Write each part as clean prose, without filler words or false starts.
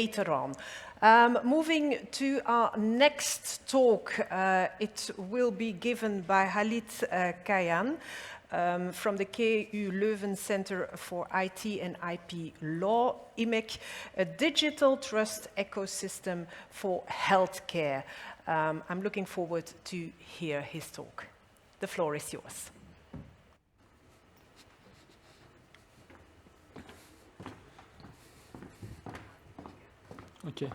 later on. Moving to our next talk, it will be given by Halid Kayhan from the KU Leuven Center for IT and IP Law, IMEC, a digital trust ecosystem for healthcare. I'm looking forward to hear his talk. The floor is yours. Okay.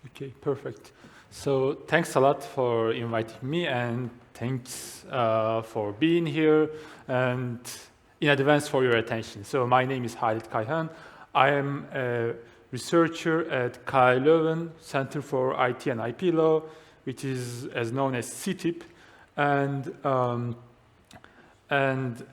Okay, perfect. So thanks a lot for inviting me, and thanks for being here, and in advance for your attention. So my name is Halid Kayhan. I am a researcher at KU Leuven Center for IT and IP Law, which is as known as CiTiP. And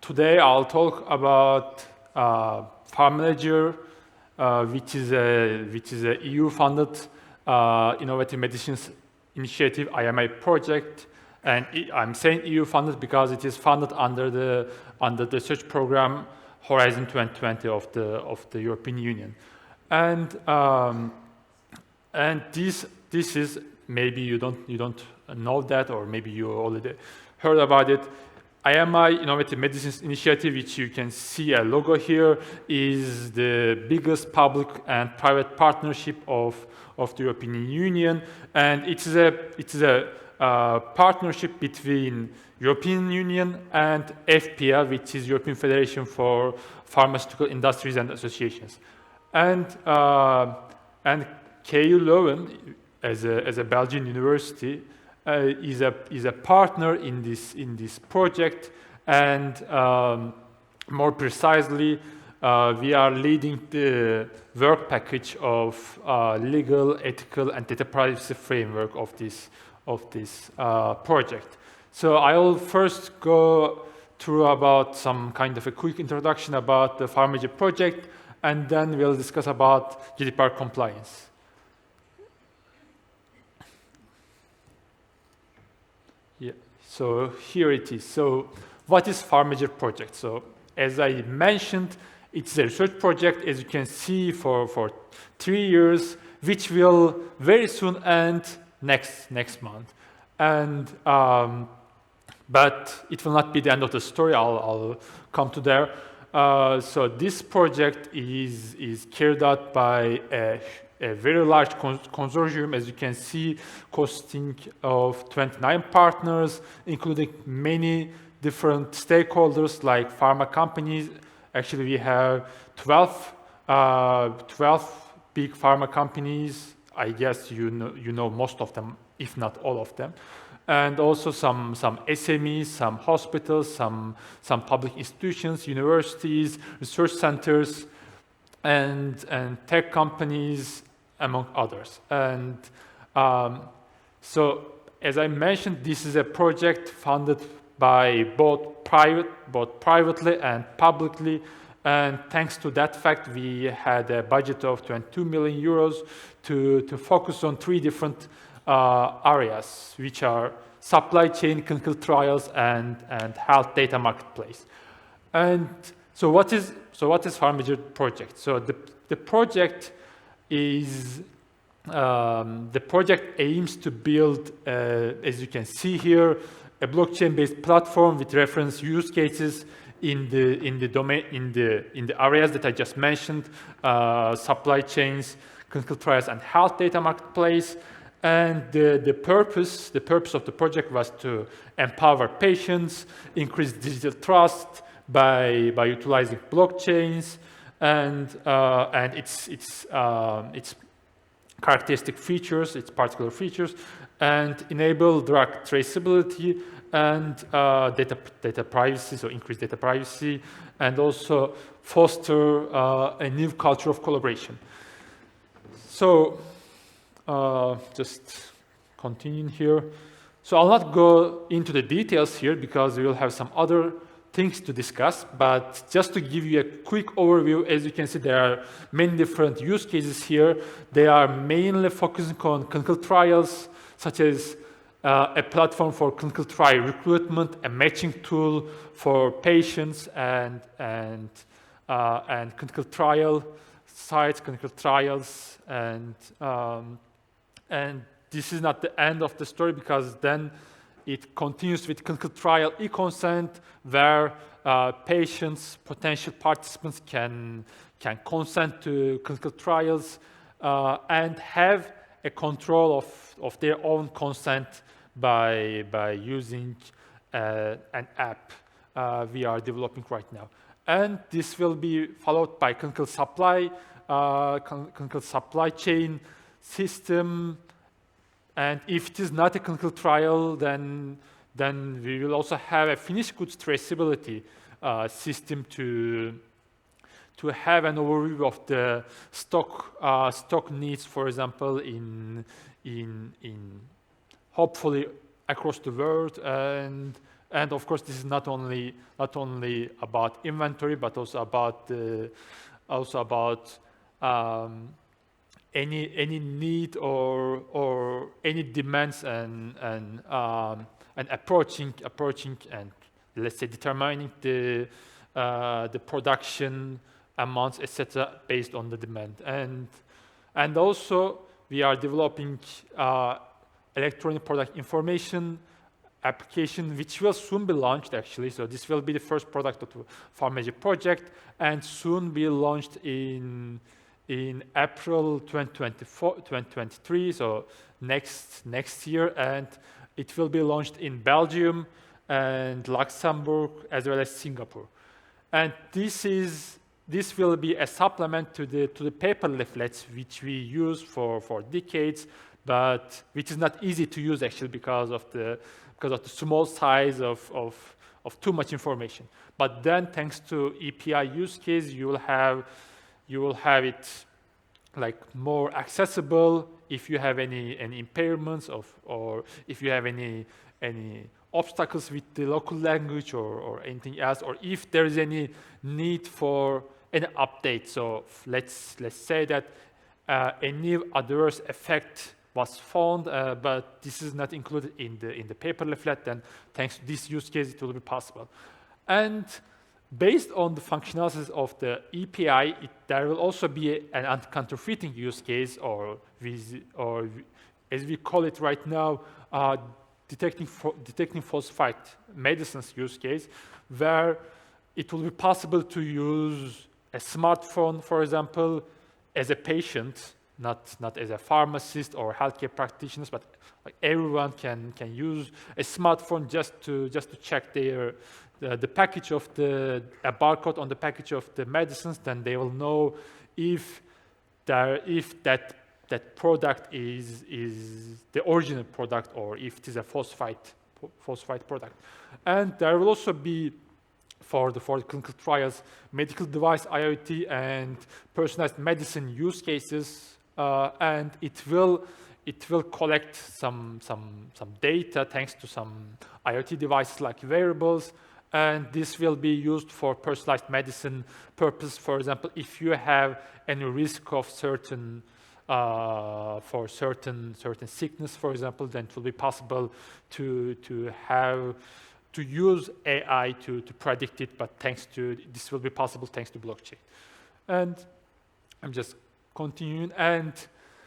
today I'll talk about PharmaLedger, which is a EU-funded innovative medicines initiative, IMI project. And I'm saying EU-funded because it is funded under the research program Horizon 2020 of the European Union. And this is, maybe you don't know that, or maybe you already heard about it. IMI Innovative Medicines Initiative, which you can see a logo here, is the biggest public and private partnership of the European Union, and it is a partnership between European Union and FPL, which is European Federation for Pharmaceutical Industries and Associations, and KU Leuven, as a Belgian university, is a partner in this project, and more precisely, we are leading the work package of legal, ethical, and data privacy framework of this project. So I will first go through about some kind of a quick introduction about the PharmaLedger project, and then we'll discuss about GDPR compliance. Yeah, so here it is. So what is PharmaLedger project? So as I mentioned, it's a research project, as you can see, for 3 years, which will very soon end next month. And but it will not be the end of the story. I'll come to there. So this project is carried out by a very large consortium, as you can see, consisting of 29 partners, including many different stakeholders like pharma companies. Actually, we have 12 big pharma companies. I guess you know most of them, if not all of them. And also some SMEs, some hospitals, some public institutions, universities, research centers, and tech companies, among others. And so, as I mentioned, this is a project funded by both privately and publicly. And thanks to that fact, we had a budget of 22 million euros to focus on 3 different areas, which are supply chain, clinical trials, and health data marketplace. And so what is PharmaLedger project? So the project is the project aims to build, as you can see here, a blockchain-based platform with reference use cases in the domain in the areas that I just mentioned: supply chains, clinical trials, and health data marketplace. And the purpose of the project was to empower patients, increase digital trust by utilizing blockchains, and its characteristic features, its particular features, and enable drug traceability and data privacy, so increase data privacy, and also foster a new culture of collaboration. So just continuing here. So I'll not go into the details here because we will have some other things to discuss, but just to give you a quick overview, as you can see, there are many different use cases here. They are mainly focusing on clinical trials, such as a platform for clinical trial recruitment, a matching tool for patients and clinical trial sites, clinical trials, and this is not the end of the story, because then it continues with clinical trial e-consent, where patients, potential participants can consent to clinical trials and have a control of their own consent by using an app we are developing right now. And this will be followed by clinical supply chain system. And if it is not a clinical trial, then we will also have a finished goods traceability system to have an overview of the stock needs, for example, in hopefully across the world. And of course, this is not only about inventory, but also about any need or any demands and approaching and, let's say, determining the production amounts, etc., based on the demand. And also we are developing electronic product information application, which will soon be launched, actually. So this will be the first product of the PharmaLedger project, and soon be launched in April 2023, so next year, and it will be launched in Belgium and Luxembourg as well as Singapore. And this will be a supplement to the paper leaflets, which we use for decades, but which is not easy to use, actually, because of the small size of too much information. But then, thanks to EPI use case, you will have it like more accessible if you have any impairments or if you have any obstacles with the local language or anything else, or if there is any need for an update. So let's say that a new adverse effect was found, but this is not included in the paper leaflet, then thanks to this use case, it will be possible. And based on the functionalities of the EPI, there will also be an anti-counterfeiting use case, or as we call it right now, detecting falsified medicines use case, where it will be possible to use a smartphone, for example, as a patient, not as a pharmacist or healthcare practitioners, but like everyone can use a smartphone just to check the package of a barcode on the package of the medicines. Then they will know if that product is the original product, or if it is a falsified product. And there will also be, for the clinical trials, medical device IoT and personalized medicine use cases, and it will collect some data thanks to some IoT devices like wearables, and this will be used for personalized medicine purpose. For example, if you have any risk of certain sickness, for example, then it will be possible to use AI to predict it, but this will be possible thanks to blockchain. And I'm just continuing. And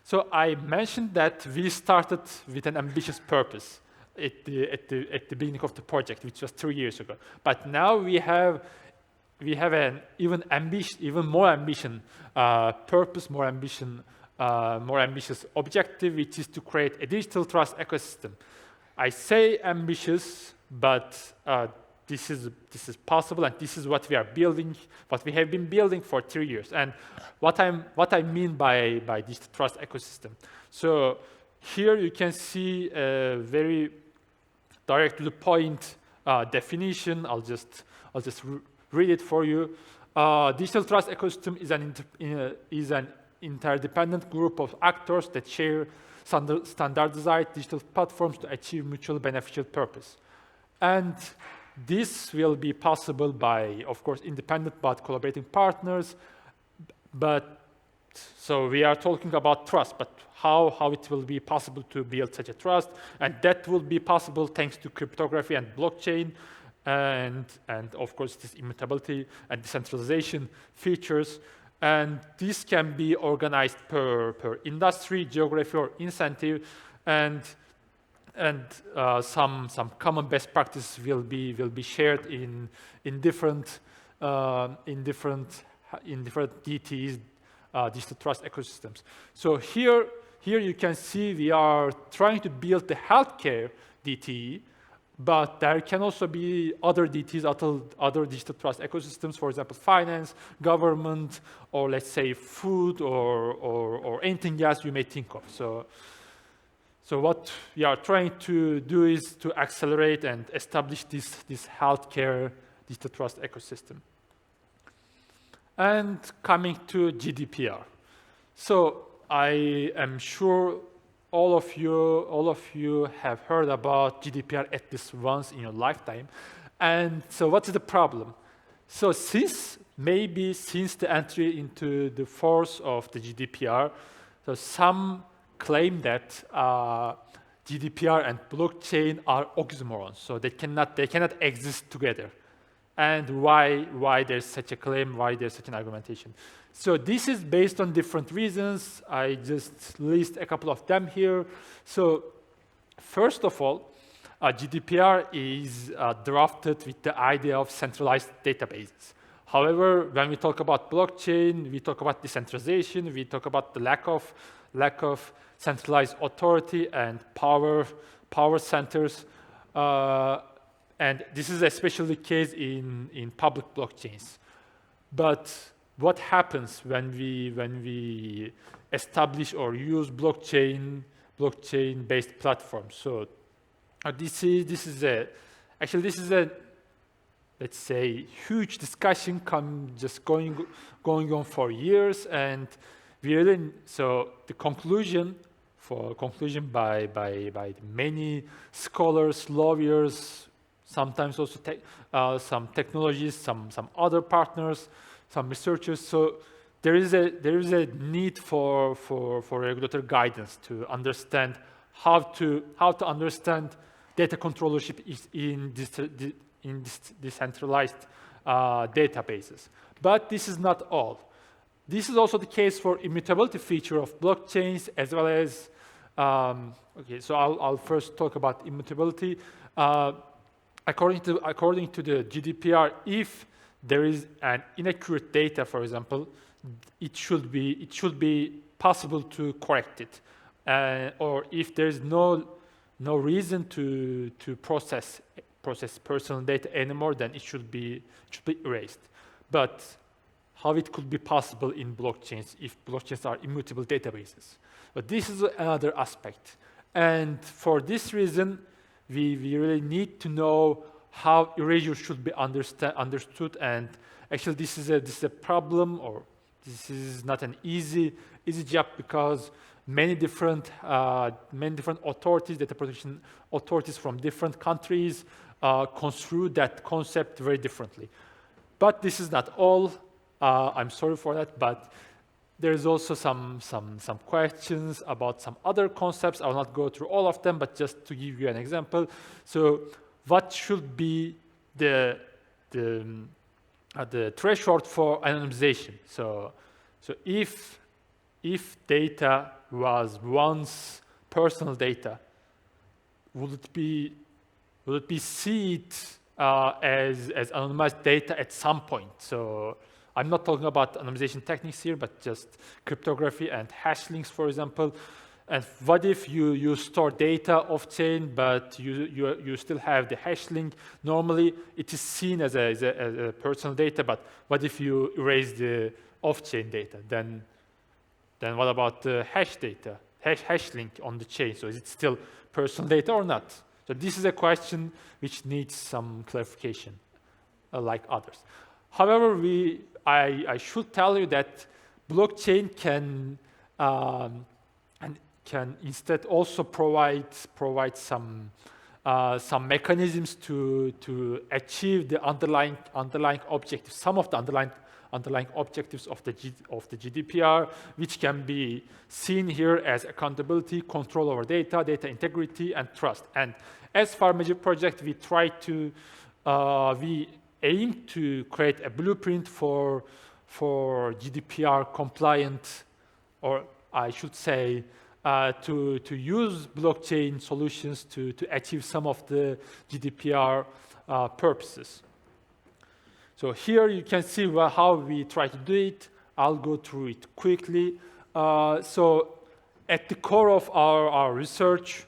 so I mentioned that we started with an ambitious purpose at the beginning of the project, which was 3 years ago. But now we have an even more ambitious purpose, more ambitious objective, which is to create a digital trust ecosystem. I say ambitious, but this is possible, and this is what we are building, what we have been building for 3 years. And what I mean by digital trust ecosystem. So here you can see a very direct to the point definition. I'll just read it for you. Digital trust ecosystem is an interdependent group of actors that share standardized digital platforms to achieve mutually beneficial purpose. And this will be possible by, of course, independent but collaborating partners. But so we are talking about trust, but how it will be possible to build such a trust, and that will be possible thanks to cryptography and blockchain, and of course this immutability and decentralization features. And this can be organized per industry, geography, or incentive, and some common best practices will be shared in different DTs, digital trust ecosystems. So here you can see we are trying to build the healthcare DTE, but there can also be other DTs, other digital trust ecosystems, for example, finance, government, or let's say food, or anything else you may think of. So what we are trying to do is to accelerate and establish this healthcare digital trust ecosystem. And coming to GDPR. So I am sure all of you have heard about GDPR at least once in your lifetime. And so what is the problem? So since the entry into the force of the GDPR, so some claim that GDPR and blockchain are oxymorons, so they cannot exist together. And why there's such a claim, why there's such an argumentation. So this is based on different reasons. I just list a couple of them here. So first of all, GDPR is drafted with the idea of centralized databases. However, when we talk about blockchain, we talk about decentralization, we talk about the lack of centralized authority and power centers. And this is especially the case in public blockchains. But what happens when we establish or use blockchain-based platforms? So this is a let's say huge discussion just going on for years, and so the conclusion by many scholars, lawyers, sometimes also some technologies, some other partners, some researchers. So there is a need for regulatory guidance to understand how to understand data controllership in decentralized databases. But this is not all. This is also the case for immutability feature of blockchains, as well as okay. So I'll first talk about immutability. According to the GDPR, if there is an inaccurate data, for example, it should be possible to correct it, or if there is no reason to process personal data anymore, then it should be erased. But how it could be possible in blockchains if blockchains are immutable databases? But this is another aspect, and for this reason, we really need to know how erasure should be understood. And actually, this is a problem, or this is not an easy job, because many different authorities, data protection authorities from different countries, construe that concept very differently. But this is not all. I'm sorry for that, but there's also some questions about some other concepts. I will not go through all of them, but just to give you an example. So what should be the threshold for anonymization? So if data was once personal data, would it be seen as anonymized data at some point? So I'm not talking about anonymization techniques here, but just cryptography and hash links, for example. And what if you store data off-chain, but you still have the hash link? Normally, it is seen as a personal data, but what if you erase the off-chain data? Then what about the hash data, hash link on the chain? So is it still personal data or not? So this is a question which needs some clarification, like others. However, I should tell you that blockchain can instead also provide some some mechanisms to achieve the underlying objectives, some of the underlying objectives of the GDPR, which can be seen here as accountability, control over data, data integrity, and trust. And as PharmaLedger project, we aim to create a blueprint for GDPR compliant, or I should say, to use blockchain solutions to achieve some of the GDPR purposes. So here you can see how we try to do it. I'll go through it quickly. So at the core of our research,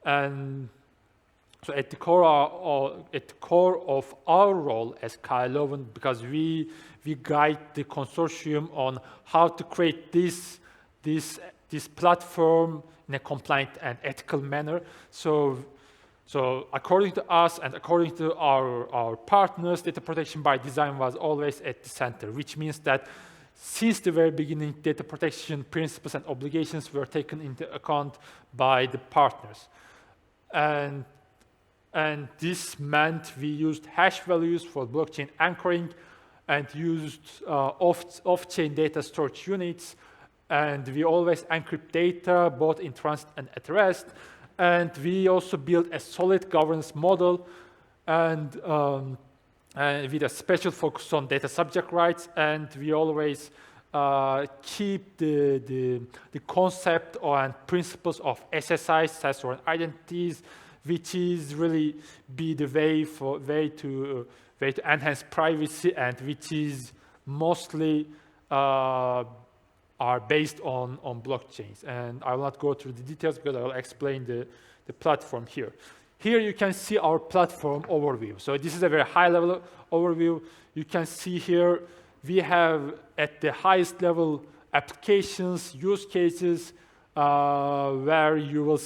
and so at the core of our role as KU Leuven, because we guide the consortium on how to create this platform in a compliant and ethical manner. So according to us and according to our partners, data protection by design was always at the center, which means that since the very beginning, data protection principles and obligations were taken into account by the partners. And this meant we used hash values for blockchain anchoring and used off-chain data storage units. And we always encrypt data, both in transit and at rest. And we also built a solid governance model and with a special focus on data subject rights. And we always keep the concept and principles of SSI, self-sovereign identities, which is really be the way to enhance privacy, and which is mostly are based on blockchains. And I will not go through the details because I will explain the platform here. Here you can see our platform overview. So this is a very high level overview. You can see here we have at the highest level applications, use cases, where you will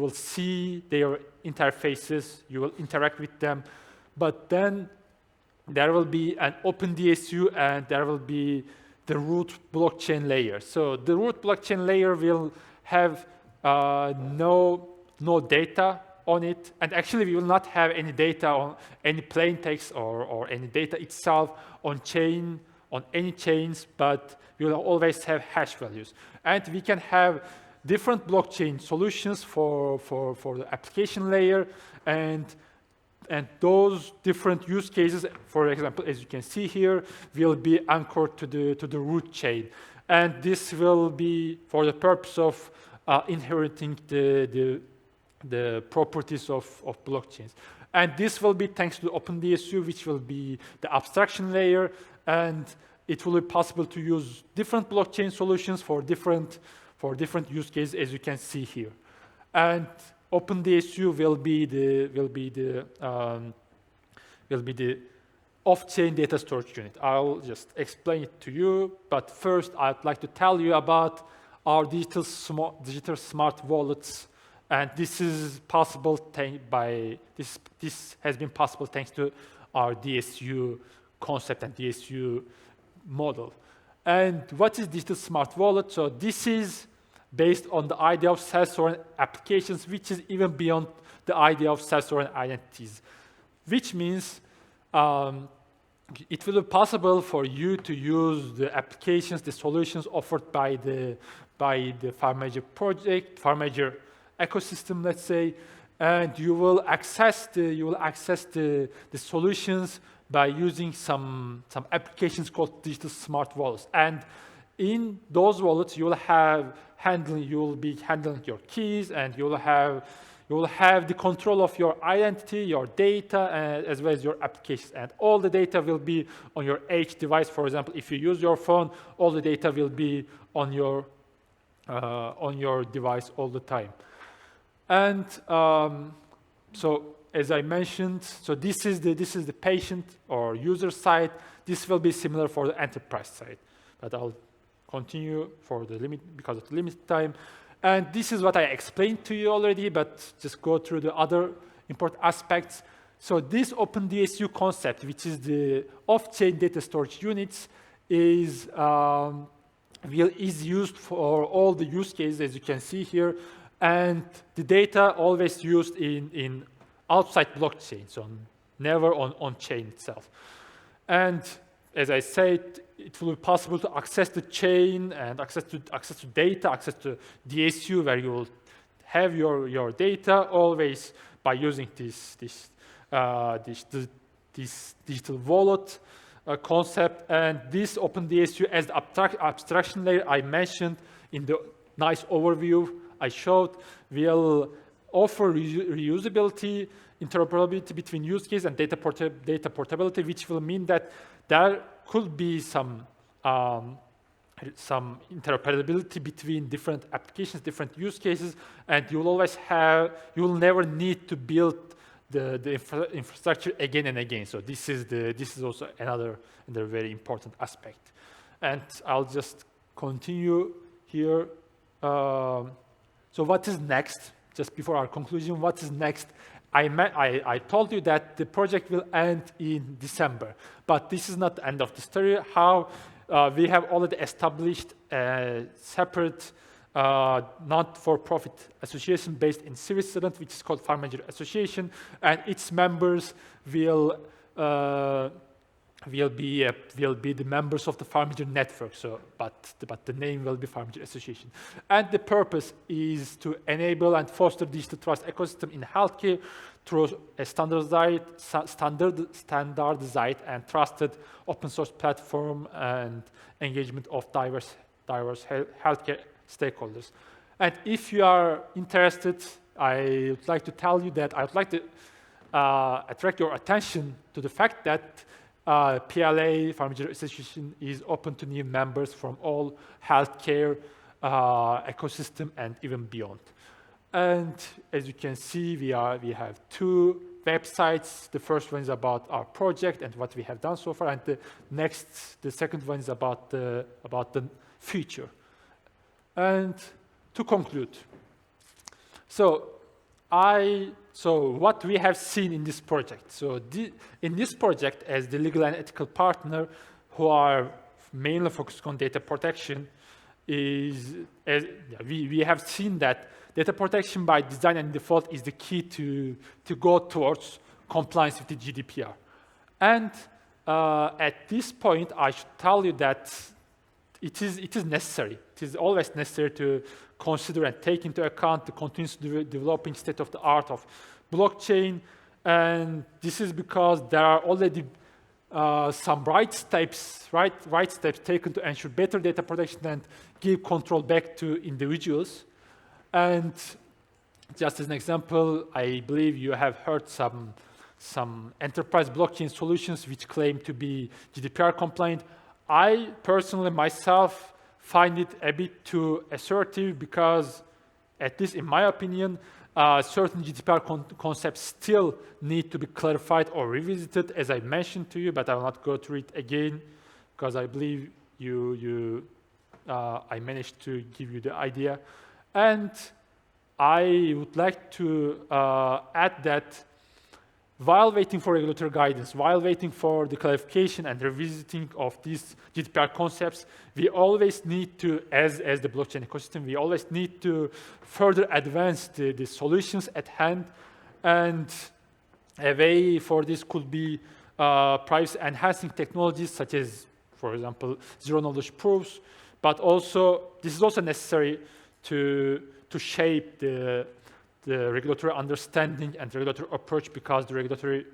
see their interfaces, you will interact with them. But then there will be an open DSU and there will be the root blockchain layer. So the root blockchain layer will have no data on it, and actually we will not have any data on any plain text or any data itself on any chains, but we will always have hash values. And we can have different blockchain solutions for the application layer, and those different use cases, for example, as you can see here, will be anchored to the root chain. And this will be for the purpose of inheriting the properties of blockchains. And this will be thanks to OpenDSU, which will be the abstraction layer, and it will be possible to use different blockchain solutions for different use cases, as you can see here. And OpenDSU will be the off-chain data storage unit. I'll just explain it to you, but first I'd like to tell you about our digital smart wallets, and this is possible this has been possible thanks to our DSU concept and DSU model. And what is digital smart wallet? So this is based on the idea of self-sovereign applications, which is even beyond the idea of self-sovereign identities, which means it will be possible for you to use the applications, the solutions offered by the PharmaLedger project, PharmaLedger ecosystem, let's say, and you will access the solutions by using some applications called digital smart wallets. And in those wallets, you will be handling your keys, and you will have the control of your identity, your data, as well as your applications. And all the data will be on your edge device. For example, if you use your phone, all the data will be on your device all the time. And so, as I mentioned, so this is the patient or user side. This will be similar for the enterprise side, but I'll continue for the limit because of the limited time. And this is what I explained to you already, but just go through the other important aspects. So this OpenDSU concept, which is the off-chain data storage units, is used for all the use cases, as you can see here. and the data always used in outside blockchain, so never on chain itself. And as I said, it will be possible to access the chain and access to data, access to DSU, where you will have your data always by using this digital wallet concept. And this OpenDSU as the abstraction layer I mentioned in the nice overview I showed will offer reusability, interoperability between use case and data portability, which will mean that there could be some interoperability between different applications, different use cases, and you will never need to build the infrastructure again and again. So this is also another very important aspect. And I'll just continue here. So what is next? Just before our conclusion, what is next? I told you that the project will end in December, but this is not the end of the story. We have already established a separate not-for-profit association based in Switzerland, which is called PharmaLedger Association, and its members will be the members of the PharmaLedger network. So, but the name will be PharmaLedger Association, and the purpose is to enable and foster digital trust ecosystem in healthcare through a standardized and trusted open source platform and engagement of diverse healthcare stakeholders. And if you are interested, I would like to tell you that I would like to attract your attention to the fact that PLA, PharmaLedger Association, is open to new members from all healthcare ecosystem and even beyond. And as you can see, we have two websites. The first one is about our project and what we have done so far, and the second one is about the future. And to conclude, so what we have seen in this project. So in this project, as the legal and ethical partner who are mainly focused on data protection, we have seen that data protection by design and default is the key to go towards compliance with the GDPR. And at this point, I should tell you that it is necessary. It is always necessary to consider and take into account the continuously developing state of the art of blockchain. And this is because there are already some right steps taken to ensure better data protection and give control back to individuals. And just as an example, I believe you have heard some enterprise blockchain solutions which claim to be GDPR compliant. I personally myself find it a bit too assertive because, at least in my opinion, certain GDPR concepts still need to be clarified or revisited, as I mentioned to you, but I will not go through it again because I believe I managed to give you the idea. And I would like to add that while waiting for regulatory guidance, while waiting for the clarification and revisiting of these GDPR concepts, we always need to, as the blockchain ecosystem, we always need to further advance the solutions at hand. And a way for this could be privacy-enhancing technologies such as, for example, zero-knowledge proofs. But also, this is also necessary to shape the regulatory understanding and regulatory approach, because the regulatory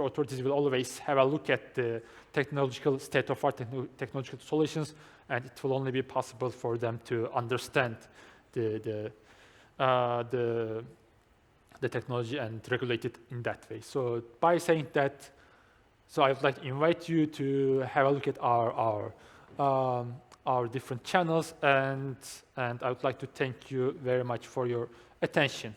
authorities will always have a look at the technological state-of-art technological solutions, and it will only be possible for them to understand the technology and regulate it in that way. So by saying that, so I would like to invite you to have a look at our different channels, and I would like to thank you very much for your attention.